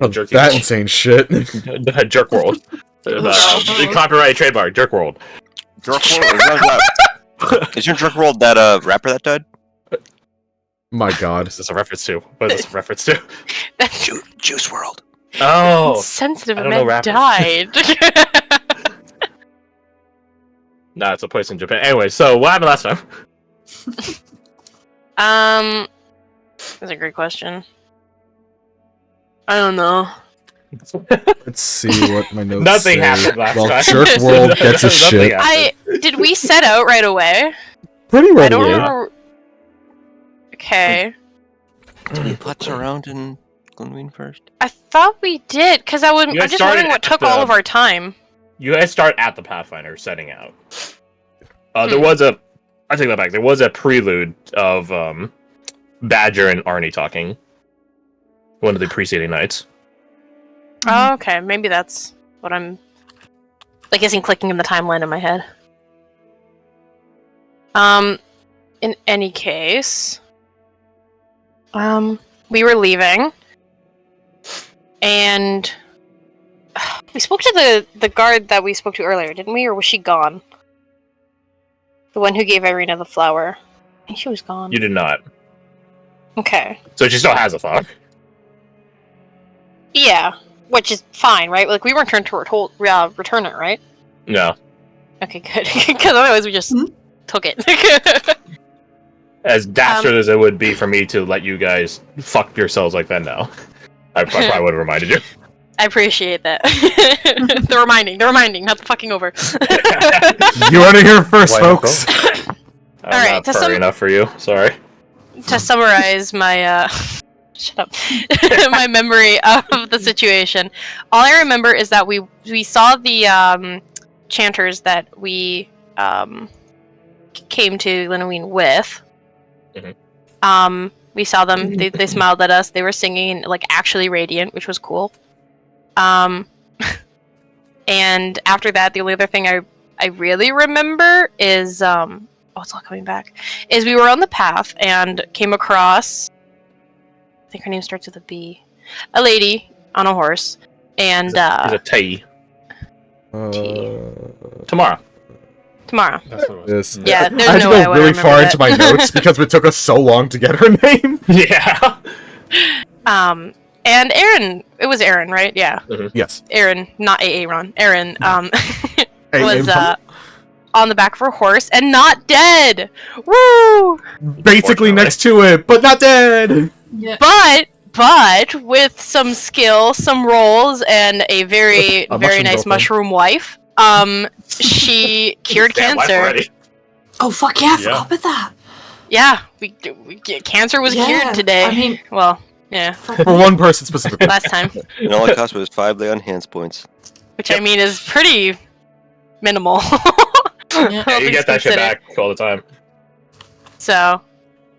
That insane shit. Jerk World. Copyright trademark. Jerk World. Jerk World? Isn't Jerk World that rapper that died? My god. This is a reference to. What is this a reference to? That's Juice World. Oh. sensitive. I don't know Man rappers. died. Nah, it's a place in Japan. Anyway, so what happened last time? That's a great question. I don't know. Let's see what my notes Nothing say. happened last Well, time. Jerk World gets his Nothing shit. happened. Did we set out right away? Pretty I right don't away. remember. Okay. Did we putz around in Glenween first? I thought we did, because You I'm guys just wondering started what at took the- all of our time. You guys start at the Pathfinder setting out. There was a... I take that back. There was a prelude of Badger and Arnie talking. One of the preceding nights. Oh, okay. Maybe that's what I'm... like, isn't clicking in the timeline in my head. In any case... we were leaving. And... we spoke to the guard that we spoke to earlier, didn't we? Or was she gone? The one who gave Irina the flower. I think she was gone. You did not. Okay. So she still has a thought. Yeah. Which is fine, right? Like, we weren't trying to return it, right? No. Okay, good. Because otherwise we just took it. As dastard as it would be for me to let you guys fuck yourselves like that now. I probably would have reminded you. I appreciate that. the reminding, not the fucking over. You heard it here first, Why folks. I'm Alright, not furry enough for you. Sorry. To summarize my, shut up. my memory of the situation. All I remember is that we saw the, chanters that we, came to Linoween with. Mhm. We saw them, they smiled at us, they were singing, like, actually radiant, which was cool. And after that, the only other thing I really remember is, oh, it's all coming back, is we were on the path and came across, I think her name starts with a B, a lady on a horse, and, He's a T. Tomorrow. Tomorrow. That's what it was. Yes. Yeah, I there's had no to way I go would really remember far that. into my notes because it took us so long to get her name. Yeah. And Aaron, it was Aaron, right? Yeah. Yes. Aaron, not Aaron. Aaron, Hey, was, hey, on the back of her horse and not dead! Woo! basically next to it, but not dead. Yeah. But with some skill, some rolls, and a very A very mushroom nice girlfriend. mushroom wife, she cured Damn, wife cancer. already. Oh fuck yeah! I Yeah. forgot about that. Yeah, cancer was Yeah, cured today. I mean- well, yeah, For one person specifically. last time, And all it cost was 5 lay on hands points. which I mean is pretty minimal. Yeah. Yeah, you things get that shit considered. back all the time. So,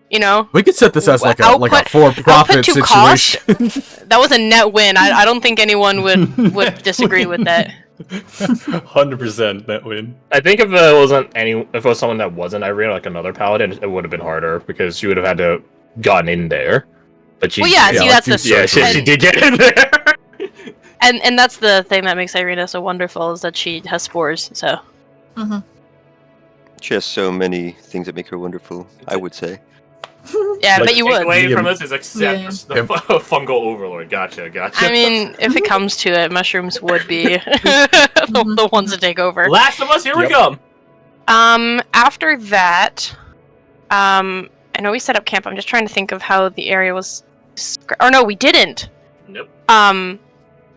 you know, We could set this as like a Output- for-profit output to cost. situation. that was a net win. I don't think anyone would disagree with that. 100% net win. I think if it was someone that wasn't Irina, like another paladin, it would have been harder because she would have had to gotten in there. But she, Well, yeah, see, that's the yeah, she did get in there. and that's the thing that makes Irina so wonderful is that she has spores. So She has so many things that make her wonderful, I would say. yeah, I Like, bet you would. Away from us is accept Yeah. the fungal overlord. Gotcha. I mean, if it comes to it, mushrooms would be the ones to take over. Last of Us, here we come. After that, I know we set up camp. I'm just trying to think of how the area was. Or no, we didn't. Nope.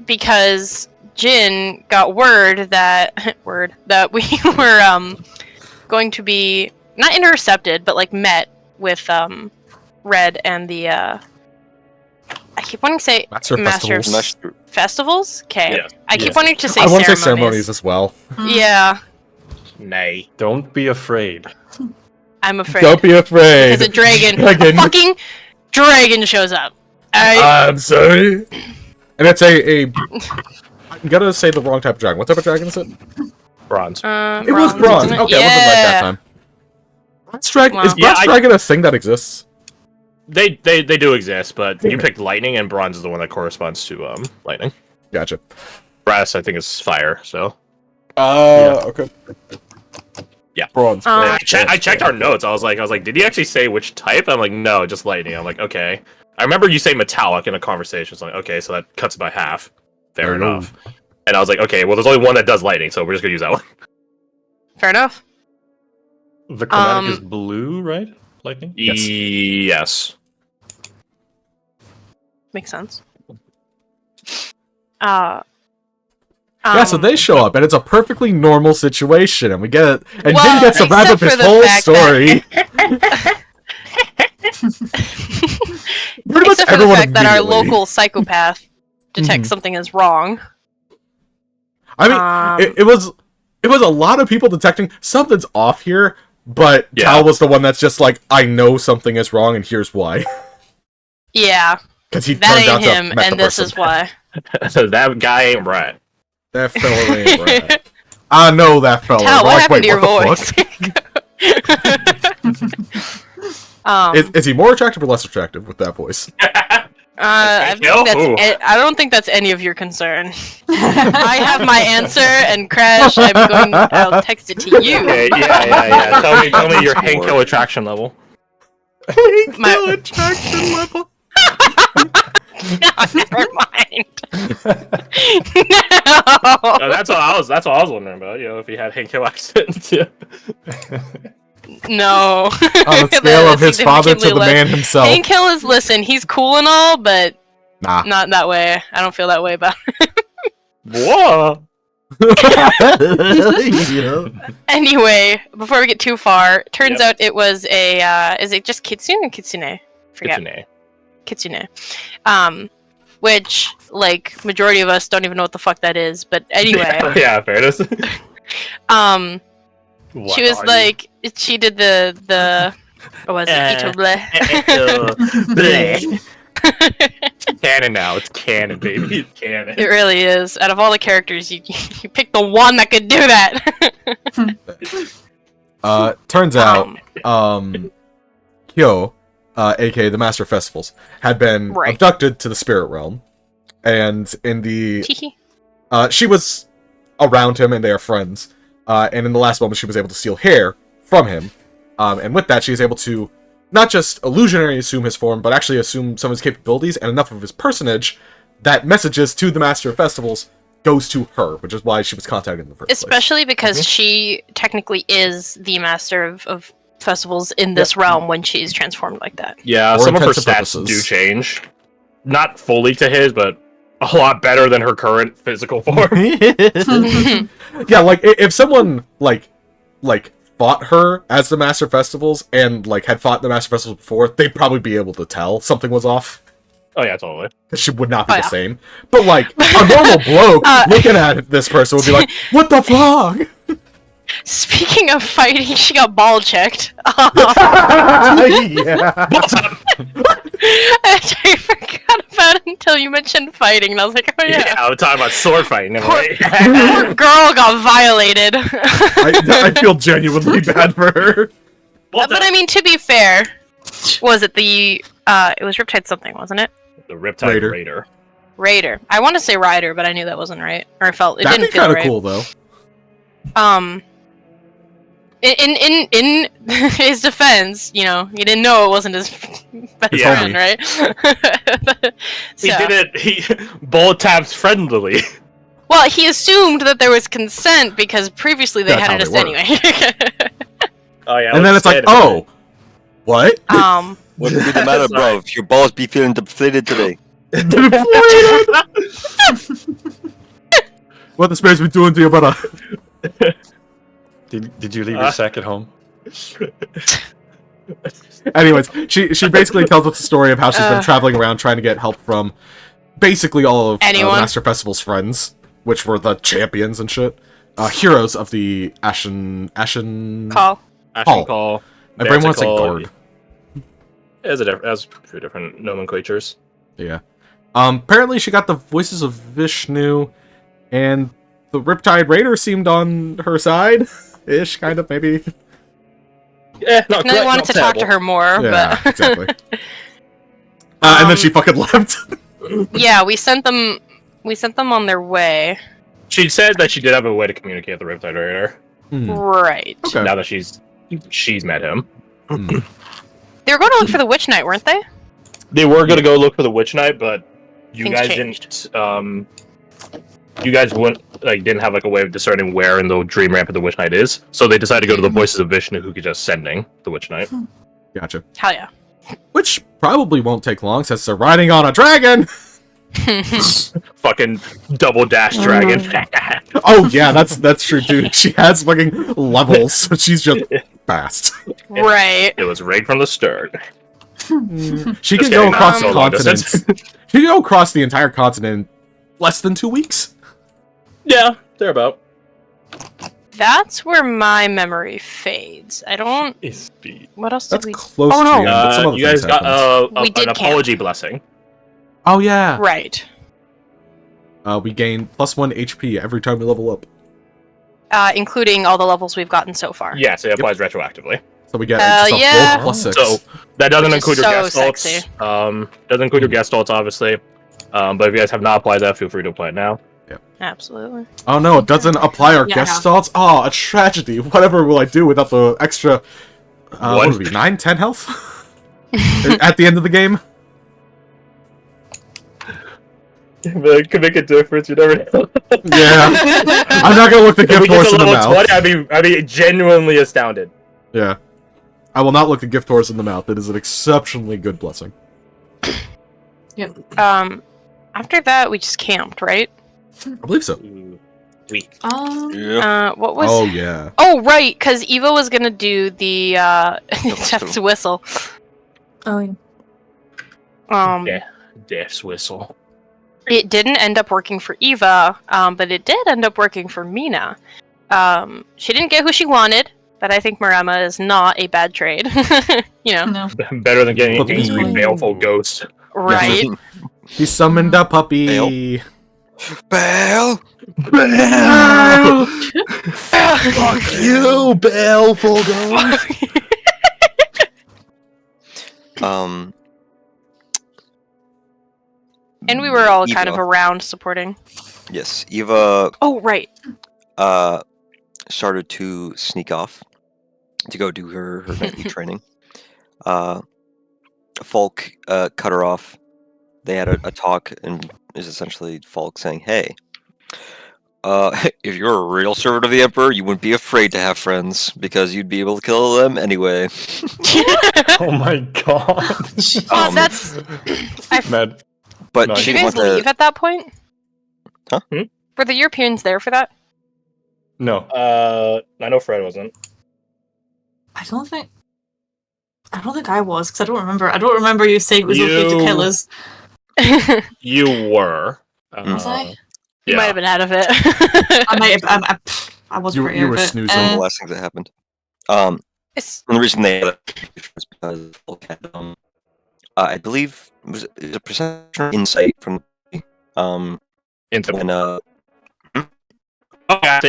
Because Jin got word that we were going to be not intercepted, but like met with Red and the I keep wanting to say Master Master festivals. festivals. Okay, Yes. I keep Yes. wanting to say I want to ceremonies. say ceremonies as well. Yeah, Nay. Don't be afraid. I'm afraid. Don't be afraid. Because a dragon, Dragon. a fucking dragon shows up. I'm sorry. And it's I'm gonna say the wrong type of dragon. What type of dragon is it? Bronze. It was bronze. wasn't Okay, it? it wasn't like that Yeah. time. Bronze dragon Wow. is bronze Yeah, dragon a thing that exists? They do exist, but you picked lightning, and bronze is the one that corresponds to lightning. Gotcha. Brass, I think, is fire. So Okay. Yeah. Bronze. Um, I checked our notes. I was like, did he actually say which type? I'm like, no, just lightning. I'm like, okay. I remember you say metallic in a conversation. So I'm like, okay, so that cuts it by half. Fair enough. And I was like, okay, well, there's only one that does lightning, so we're just gonna use that one. Fair enough. The chromatic is blue, right? Lightning? Yes. Makes sense. Yeah, so they show up, and it's a perfectly normal situation, and we get it. And Well, Jin gets to wrap up except his for the whole fact story. Pretty much Except for the everyone fact that our immediately. local psychopath detects something is wrong. I mean, it was a lot of people detecting something's off here, but Yeah. Tal was the one that's just like, I know something is wrong, and here's why. Yeah, Because he that turned out ain't to him, have met and the this person. is why. That guy ain't right. That fella ain't right. I know that fella. Tal, We're what like, happened to your fuck? voice? Is he more attractive or less attractive with that voice? I don't think that's any of your concern. I have my answer, and Crash, I'll text it to you. Okay, yeah. Tell me your Hank Hill attraction level. My- attraction level. Never mind. No, that's all I was wondering about. You know, if he had Hank Hill accent. Yeah. No. On the scale of his father to the man himself. Hank Hill is, listen, he's cool and all, but Nah. not that way. I don't feel that way about him. Whoa. Anyway, before we get too far, turns out it was a, is it just Kitsune or Kitsune? Forget. Kitsune. Which, like, majority of us don't even know what the fuck that is, but anyway. Yeah, fairness. She was like, she did the what was it? Ito bleh. Canon now. It's canon, baby. It's canon. It really is. Out of all the characters, you picked the one that could do that. Turns out, Kyo, aka the Master of Festivals, had been abducted to the spirit realm, and in the she was around him, and they are friends. And in the last moment, she was able to steal hair from him, and with that, she is able to not just illusionary assume his form, but actually assume some of his capabilities and enough of his personage that messages to the Master of Festivals goes to her, which is why she was contacted in the first place. Especially because she technically is the Master of Festivals in this realm when she's transformed like that. Yeah, For some of her intents and stats purposes. do change. Not fully to his, but a lot better than her current physical form. Yeah, like if someone like fought her as the Master Festivals and like had fought the Master Festivals before, they'd probably be able to tell something was off. Oh yeah, totally. She would not be the same. But like a normal bloke looking at this person would be like, "What the fuck?" Speaking of fighting, she got ball checked. Yeah. I forgot about it until you mentioned fighting, and I was like, oh yeah. Yeah, I'm talking about sword fighting. Poor girl got violated. I feel genuinely bad for her. But I mean, to be fair, was it the it was Riptide something, wasn't it? The Riptide Raider. Raider. I want to say Rider, but I knew that wasn't right, or it That'd didn't be feel kind of right. cool though. In his defense, you know, he didn't know it wasn't his best friend, right? He did it. He bullet taps friendlily. Well, he assumed that there was consent because previously they That's had it how just they anyway. Oh yeah. And then it's like, oh, what? What would be the matter, bro? If your balls be feeling deflated today? What the space been doing to you, brother? Did you leave your sack at home? Anyways, she basically tells us the story of how she's been traveling around trying to get help from basically all of Master Festival's friends, which were the champions and shit. Heroes of the Ashen Call. Ashen Call. My brain wants to say Guard. It has a few different nomenclatures. Yeah. Apparently she got the voices of Vishnu, and the Riptide Raider seemed on her side. Ish, kind of, maybe. Yeah, not I wanted to talk to her more, Yeah, but exactly. And then she fucking left. Yeah, we sent them on their way. She said that she did have a way to communicate with the Riptide Raider. Right. Okay. Now that she's met him. They were going to look for the Witch Knight, weren't they? They were going to go look for the Witch Knight, but you Things guys changed. didn't. You guys didn't have like a way of discerning where in the dream ramp the Witch Knight is, so they decided to go to the Voices of Vishnu, who could just sending the Witch Knight. Gotcha. Hell yeah. Which probably won't take long since they're riding on a dragon. Fucking double dash dragon. Oh yeah, that's true too. She has fucking levels, so she's just fast. Right. It was right from the start. She can Just go kidding, across not so long continents. distance. She can go across the entire continent in less than 2 weeks. Yeah, they're about. That's where my memory fades. I don't. Speed. What else That's did we? close Oh, to no. the end, but some other You guys things got happened. We did an camp. apology blessing. Oh yeah. Right. We gain +1 HP every time we level up. Including all the levels we've gotten so far. Yes, it applies retroactively. So we get Hell just a yeah. full +6. So that doesn't Which is include your so guest alts. sexy. Doesn't include your guest alts, obviously. But if you guys have not applied that, feel free to apply it now. Absolutely. Oh no, it doesn't apply our Yeah, guest no. stats? Oh, a tragedy. Whatever will I do without the extra, what One. would it be, 9, 10 health? At the end of the game? It could make a difference, you never know. Yeah. I'm not gonna look the If we gift get horse to in the level mouth. 20, I'd be genuinely astounded. Yeah. I will not look the gift horse in the mouth. It is an exceptionally good blessing. After that, we just camped, right? I believe so. Weak. Yeah. What was? Oh, yeah. Oh, right, because Eva was gonna do the Death's Whistle. Oh, yeah. Yeah. Death's whistle. It didn't end up working for Eva, but it did end up working for Mina. She didn't get who she wanted, but I think Marama is not a bad trade. You know, No. Better than getting an But- angry, baleful ghost. right? He summoned a puppy. Bale! Belle! Fuck you, baleful ghost! And we were all kind of Eva. around supporting. Yes, Eva Oh, right. started to sneak off to go do her nightly training. Falk cut her off. They had a talk, and is essentially Falk saying, "Hey, if you're a real servant of the Emperor, you wouldn't be afraid to have friends because you'd be able to kill them anyway." Oh my god. Oh, that's. Mad. But No, Did she you didn't guys want leave to. at that point? Huh? Were the Europeans there for that? No. I know Fred wasn't. I don't think I was, because I don't remember. I don't remember you saying it was okay to kill us. You were. Was I? You Yeah. might have been out of it. I might have. I was You pretty were out of it. snoozing. One of Uh, the last things that happened. It's- And the reason they had it was because Falk had, I believe it was a perception or insight from Into when Oh, yeah.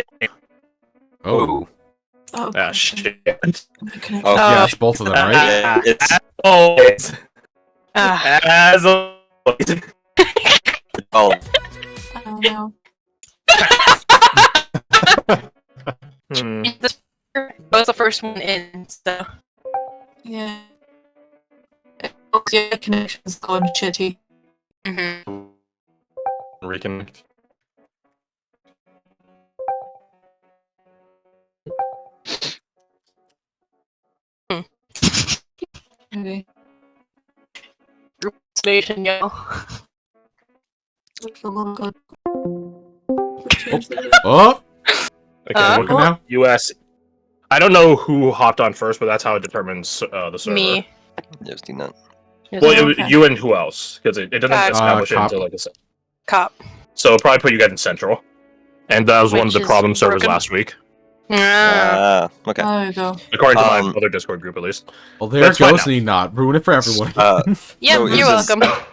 Oh. oh, Ah, shit. okay. Oh, Yeah, it's both of them, right? yeah, it's Always. Ah. As always. oh, Oh no. Hmm. That was the first one in, so. Yeah. Oh, yeah, connection's gone shitty. Mhm. Reconnect. Okay. Station, yo. What's the logo? Oh, Okay, working now? US. I don't know who hopped on first, but that's how it determines the server. Me. yes, do not. Well, Okay. you and who else? Because it doesn't establish it Cop. until like a Cop. So it'll probably put you guys in central, and that was one of Which the is problem servers broken. last week, Ah. Okay. There you go. according to my Um, other Discord group at least. well, there That's it fine goes, need not. Ruin it for everyone. Yep, So it you're was- welcome.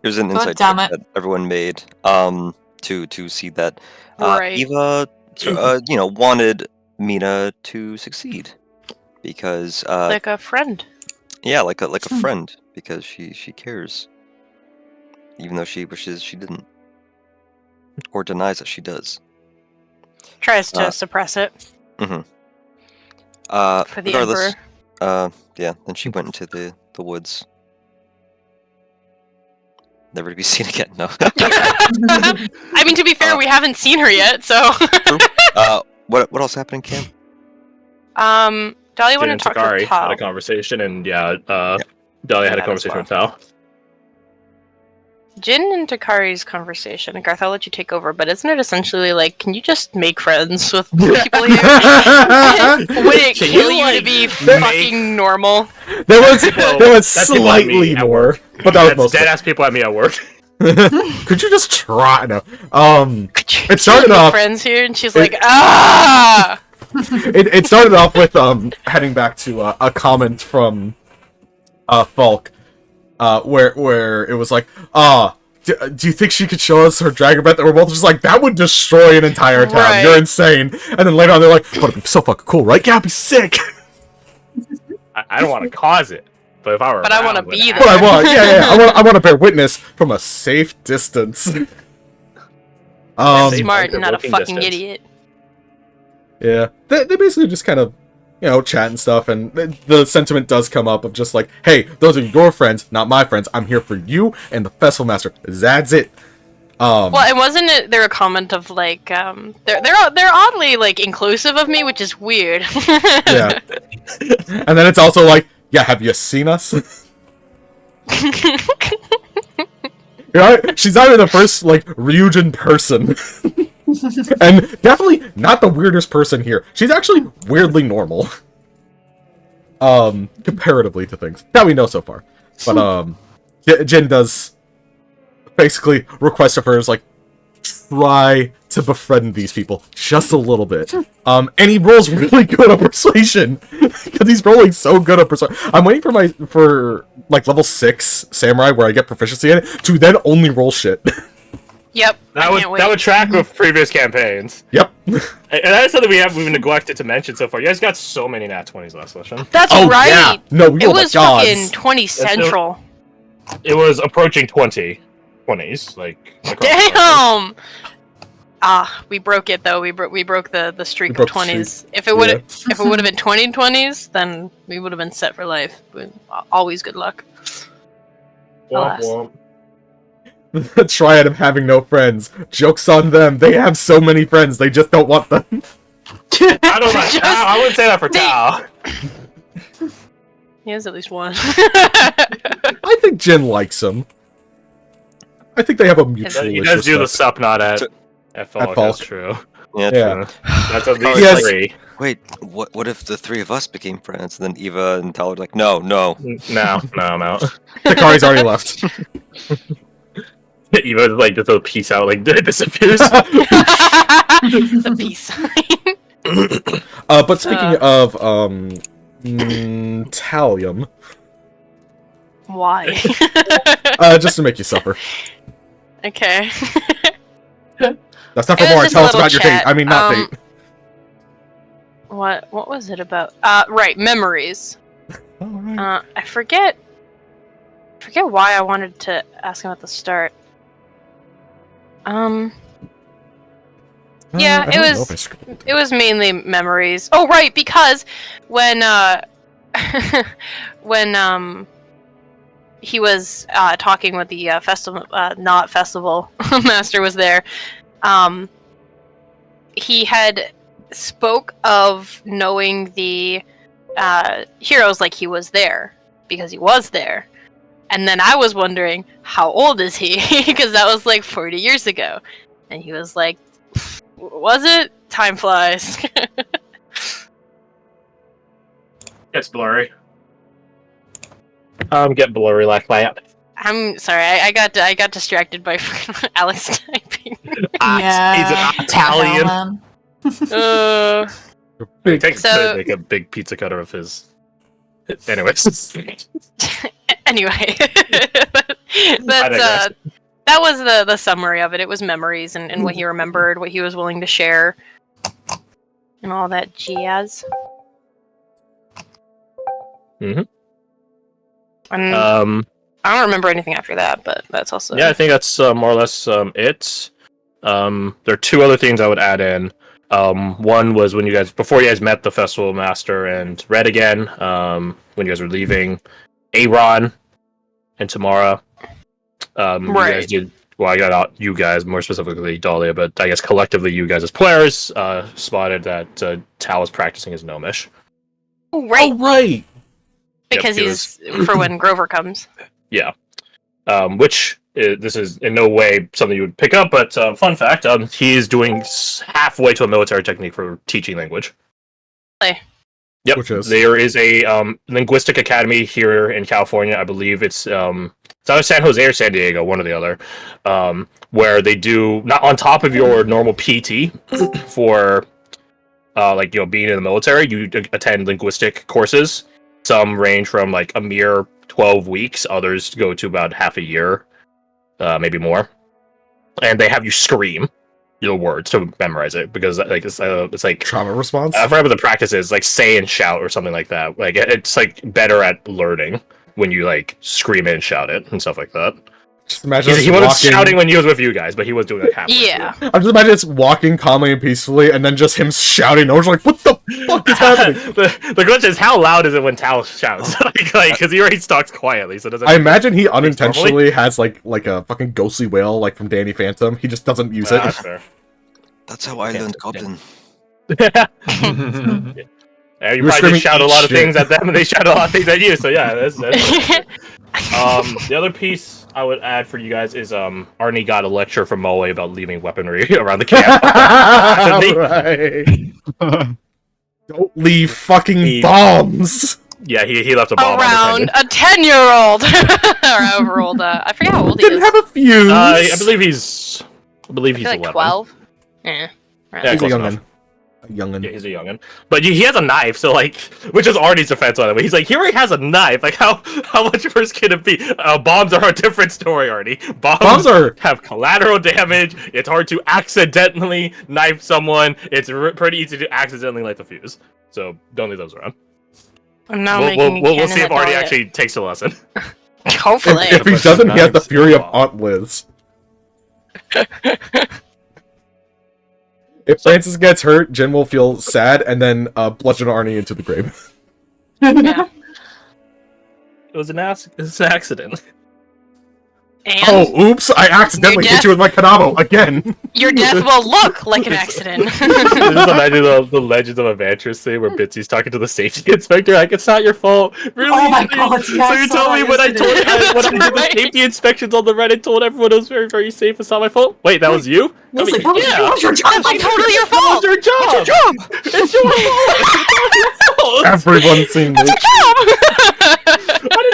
Here's an God insight damn check it. that everyone made to see that Right. Eva wanted Mina to succeed because Like a friend. yeah, like a friend because she cares even though she wishes she didn't. Or denies that she does. Tries to suppress it. Mm-hmm. For the Emperor. Yeah, then she went into the woods. Never to be seen again, no. I mean, to be fair, we haven't seen her yet, so... True. What else happened, Cam? Dahlia wanted to talk to Takari Tao. had a conversation, and Dahlia had a conversation with Tao. Jin and Takari's conversation, and Garth, I'll let you take over, but isn't it essentially like, can you just make friends with people here? Would it kill you to be fucking normal? There was slightly more, but that was most dead-ass people at me at work. Could you just try? No. It started off... friends here, and she's like, ah! It started off with heading back to a comment from Falk, where it was like, do you think she could show us her dragon breath? And we're both just like, that would destroy an entire town. Right. You're insane. And then later on, they're like, but it'd be so fucking cool, right? Yeah, it'd be sick. I don't want to cause it, but if I were, I want to be there. But I want, I want to bear witness from a safe distance. Smart, not a fucking idiot. Yeah, they basically just kind of, chat and stuff, and the sentiment does come up of just like, hey, those are your friends, not my friends. I'm here for you and the Festival Master. That's it. Well, and wasn't it there a comment of like, they're oddly like inclusive of me, which is weird. Yeah. And then it's also like, yeah, have you seen us? She's not even the first like Ryujin person. And definitely not the weirdest person here. She's actually weirdly normal. Comparatively to things that we know so far. But Jin does basically request of her is like, try to befriend these people just a little bit. And he rolls really good on persuasion. Because he's rolling so good on persuasion. I'm waiting for like level 6 samurai where I get proficiency in it to then only roll shit. Yep. That would track with previous campaigns. Yep. And that's something we've neglected to mention so far. You guys got so many nat 20s last session. That's right. Yeah. No, we it was fucking 20 central. It was approaching 20s. Like damn. We broke it though. We broke the streak of 20s. If it would have been 20 then we would have been set for life. Always good luck. Womp. The triad of having no friends. Joke's on them. They have so many friends. They just don't want them. I wouldn't say that for Tao. He has at least one. I think Jin likes him. I think they have a mutual. He does do the sup not at Falk. That's true. Yeah. True. That's at least 3. Wait, what if the 3 of us became friends? And then Eva and Tal are like, no. No, I'm out. Takari's already left. Eva like just a peace out, like disappears. It's a peace sign. But speaking of Thallium. Why? Just to make you suffer. Okay. That's not for more. Tell us about your date. I mean, not date. What was it about? Right, memories. Oh, right. I forget why I wanted to ask him at the start. Yeah, it was mainly memories. Oh, right, because when he was talking with the festival master was there, he had spoke of knowing the heroes like he was there, because he was there. And then I was wondering, how old is he? Because that was like 40 years ago. And he was like, was it? Time flies. It's blurry. Get blurry like that. I'm sorry, I got distracted by Alex typing. Yeah. He's an Italian. Make a big pizza cutter of his. Anyways. Anyway, that was the summary of it. It was memories and what he remembered, what he was willing to share, and all that jazz. Mm-hmm. I don't remember anything after that, but that's also... Yeah, I think that's more or less it. There are two other things I would add in. One was before you guys met the festival master and Red again, when you guys were leaving, Aaron and Tamara. Right. You guys did, well, I got out you guys, more specifically Dahlia, but I guess collectively you guys as players spotted that Tao was practicing his gnomish. Oh, right. Oh, right. Because he's for when Grover comes. Yeah. Which this is in no way something you would pick up, but fun fact, he's doing halfway to a military technique for teaching language. Hey. Yep. Which is? There is a linguistic academy here in California. I believe it's either San Jose or San Diego, one or the other, where they do, not on top of your normal PT for being in the military, you attend linguistic courses. Some range from like a mere 12 weeks, others go to about half a year, maybe more. And they have you scream your words to memorize it, because it's like trauma response. I forgot what the practice is, like say and shout or something like that. Like it's like better at learning when you like scream it and shout it and stuff like that. Just imagine he wasn't shouting when he was with you guys, but he was doing like half. Yeah. I'm just imagining it's walking calmly and peacefully, and then just him shouting. I was like, "What the fuck is happening?" the question is, how loud is it when Tal shouts? like, because he already stalks quietly, so doesn't. I imagine he unintentionally has like a fucking ghostly wail, like from Danny Phantom. He just doesn't use it. That's fair. That's how I learned Goblin. Yeah, you probably just shout a lot of things at them, and they shout a lot of things at you. So yeah, that's the other piece I would add for you guys is Arnie got a lecture from Moe about leaving weaponry around the camp. Right. Don't leave fucking bombs. Yeah, he left a bomb around a 10-year-old or however old. I forget how old he Didn't is. have a fuse. I believe he's like 11. 12. Yeah. Right. Yeah, He's a close youngin'. enough. A youngin'. Yeah, he's a youngin'. But he has a knife, so like, which is Arnie's defense on it. But he's like, he already has a knife. Like, how much worse can it be? Bombs are a different story, Arnie. Bombs have collateral damage. It's hard to accidentally knife someone. It's pretty easy to accidentally light the fuse. So don't leave those around. I'm not we'll see if Arnie actually takes a lesson. Hopefully. If he doesn't, he has the fury of Aunt Liz. If Francis gets hurt, Jin will feel sad and then bludgeon Arnie into the grave. Yeah. It was an accident. And oh, oops! I accidentally hit you with my Kanabo again! Your death will look like an accident. Just imagine the Legends of Evantris thing where Bitsy's talking to the safety inspector, like, it's not your fault. Really? Oh my god, So you told me when I did the safety inspections on the Red, I told everyone it was very, very safe, it's not my fault? Wait, that was you? That was your job! That's like totally your fault! That was your job! It's your fault! Everyone's seen this.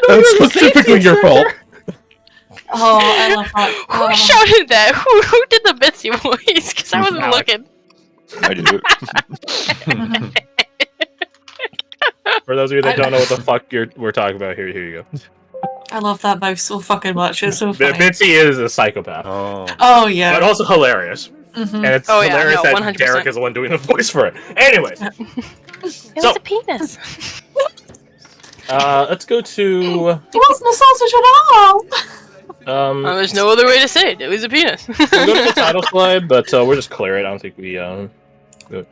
That's specifically your fault. Oh, I love that. Who shouted that? Who did the Bitsy voice? Because I wasn't looking. I did it. For those of you that don't know what the fuck we're talking about, here you go. I love that mouse so fucking much. It's so funny. Bitsy is a psychopath. Oh yeah. But also hilarious. Mm-hmm. And it's hilarious that 100%. Derek is the one doing the voice for it. Anyways. It was a penis. Let's go to... It wasn't a sausage at all! There's no other way to say it. It was a penis. We'll go to the title slide, but we'll just clear it. I don't think we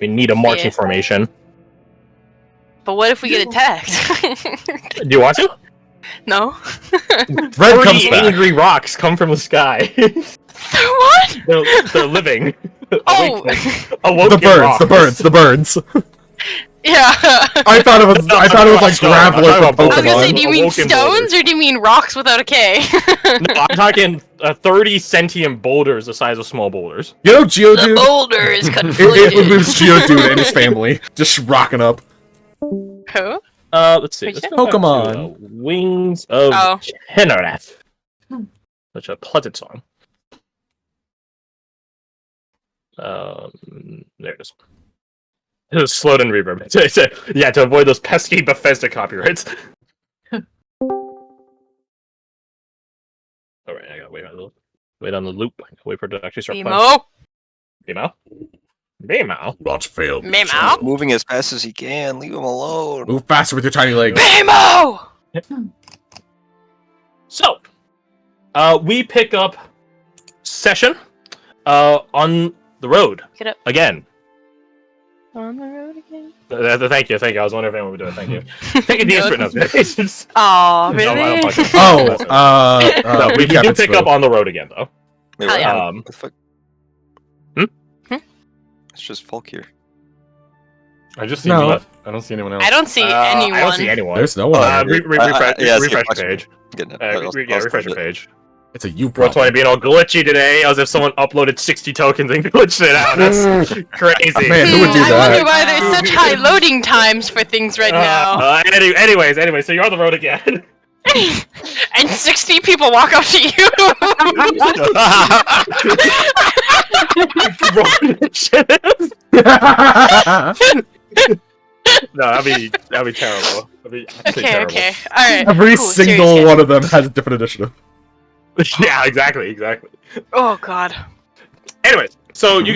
need a marching formation. But what if we get attacked? Do you want to? No. Red comes back. Angry rocks come from the sky. What? They're living. Oh. The birds. Yeah. I thought it was like grappling from Pokemon. I was gonna say, do you mean stones or do you mean rocks without a K? No, I'm talking 30 sentient boulders the size of small boulders. You know Geodude? The boulder is conflicted. It was Geodude and his family just rocking up. Who? Let's see. Let's go Pokemon. back to, Wings of Chenerath. Such a pleasant song. There it is. It was slowed in reverb. Yeah, to avoid those pesky Bethesda copyrights. Alright, I gotta wait on the loop. I gotta wait for it to actually start playing. Beemo? Watch fail. Beemo? Moving as fast as he can. Leave him alone. Move faster with your tiny legs. Beemo! So, we pick up session on the road again. On the road again. Thank you. I was wondering if anyone would do it. Thank you. Take a DS for notes. Oh, really? No, we do pick up on the road again, though. Wait, what? Yeah. What the fuck? It's just Folk here. I just see No. I don't see anyone else. I don't see anyone. I don't see anyone. There's no one. Refresh yeah, I see refresh a the page. Refresh the page. It's a you Roll20 problem. being all glitchy today, as if someone uploaded 60 tokens and glitched it out. That's crazy. Man, who would do I that? wonder why there's such high loading times for things right now. Anyways, so you're on the road again. And 60 people walk up to you. Roll initiative. No, that'd be terrible. That'd be actually terrible. Okay. Alright. Every Cool, single serious one of them has a different initiative. Yeah, exactly. Oh, God. Anyways, so you